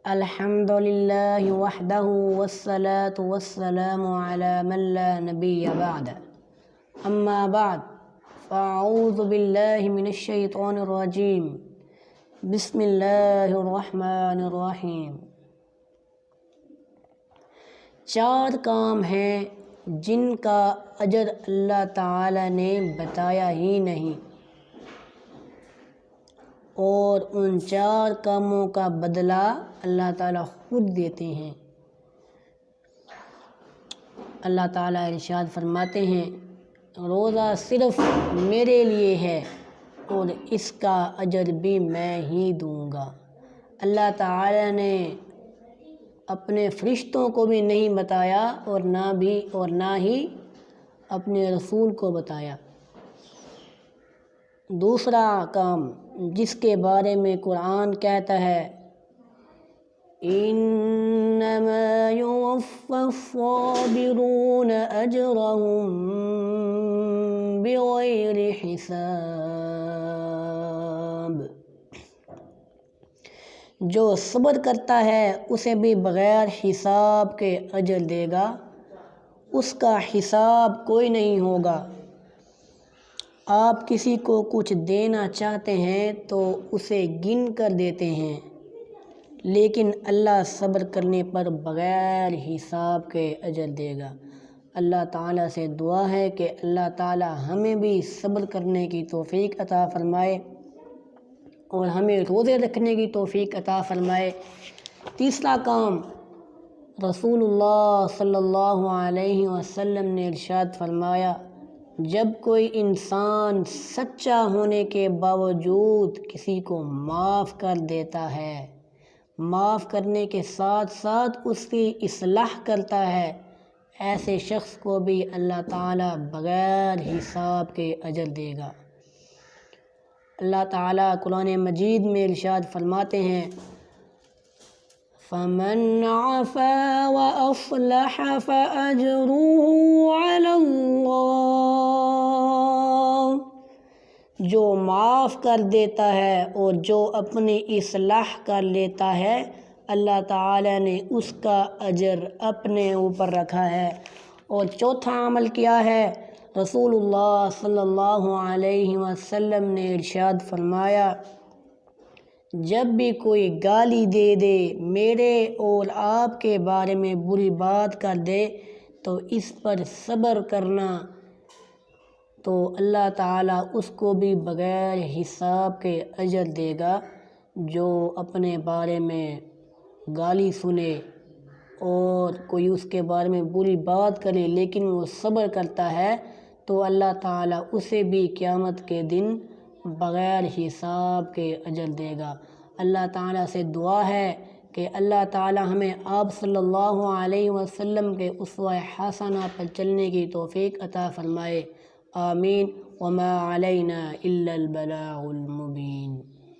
الحمد للہ وحدہ والصلاة والسلام علی من لا نبی بعد اما بعد فاعوذ باللہ من الشیطان الرجیم بسم اللہ الرحمن الرحیم۔ چار کام ہیں جن کا اجر اللہ تعالی نے بتایا ہی نہیں، اور ان چار کاموں کا بدلہ اللہ تعالیٰ خود دیتے ہیں۔ اللہ تعالیٰ ارشاد فرماتے ہیں، روزہ صرف میرے لیے ہے اور اس کا اجر بھی میں ہی دوں گا۔ اللہ تعالیٰ نے اپنے فرشتوں کو بھی نہیں بتایا اور نہ ہی اپنے رسول کو بتایا۔ دوسرا کام جس کے بارے میں قرآن کہتا ہے، انما یوفی الصابرون اجرهم بغیر حساب، جو صبر کرتا ہے اسے بھی بغیر حساب کے اجر دے گا، اس کا حساب کوئی نہیں ہوگا۔ آپ کسی کو کچھ دینا چاہتے ہیں تو اسے گن کر دیتے ہیں، لیکن اللہ صبر کرنے پر بغیر حساب کے اجر دے گا۔ اللہ تعالیٰ سے دعا ہے کہ اللہ تعالیٰ ہمیں بھی صبر کرنے کی توفیق عطا فرمائے اور ہمیں روزے رکھنے کی توفیق عطا فرمائے۔ تیسرا کام، رسول اللہ صلی اللہ علیہ وسلم نے ارشاد فرمایا، جب کوئی انسان سچا ہونے کے باوجود کسی کو معاف کر دیتا ہے، معاف کرنے کے ساتھ ساتھ اس کی اصلاح کرتا ہے، ایسے شخص کو بھی اللہ تعالیٰ بغیر حساب کے اجر دے گا۔ اللہ تعالیٰ قرآن مجید میں ارشاد فرماتے ہیں، فَمَنْ عَفَا وَأَصْلَحَ فَأَجْرُهُ عَلَى اللَّهِ، جو معاف کر دیتا ہے اور جو اپنی اصلاح کر لیتا ہے، اللہ تعالی نے اس کا اجر اپنے اوپر رکھا ہے۔ اور چوتھا عمل کیا ہے؟ رسول اللہ صلی اللہ علیہ وسلم نے ارشاد فرمایا، جب بھی کوئی گالی دے دے، میرے اور آپ کے بارے میں بری بات کر دے، تو اس پر صبر کرنا، تو اللہ تعالیٰ اس کو بھی بغیر حساب کے اجر دے گا۔ جو اپنے بارے میں گالی سنے اور کوئی اس کے بارے میں بری بات کرے لیکن وہ صبر کرتا ہے، تو اللہ تعالیٰ اسے بھی قیامت کے دن بغیر حساب کے اجر دے گا۔ اللہ تعالیٰ سے دعا ہے کہ اللہ تعالیٰ ہمیں آپ صلی اللہ علیہ وسلم کے اسوہ حسنہ پر چلنے کی توفیق عطا فرمائے۔ آمین۔ وما علینا الا البلاغ المبین۔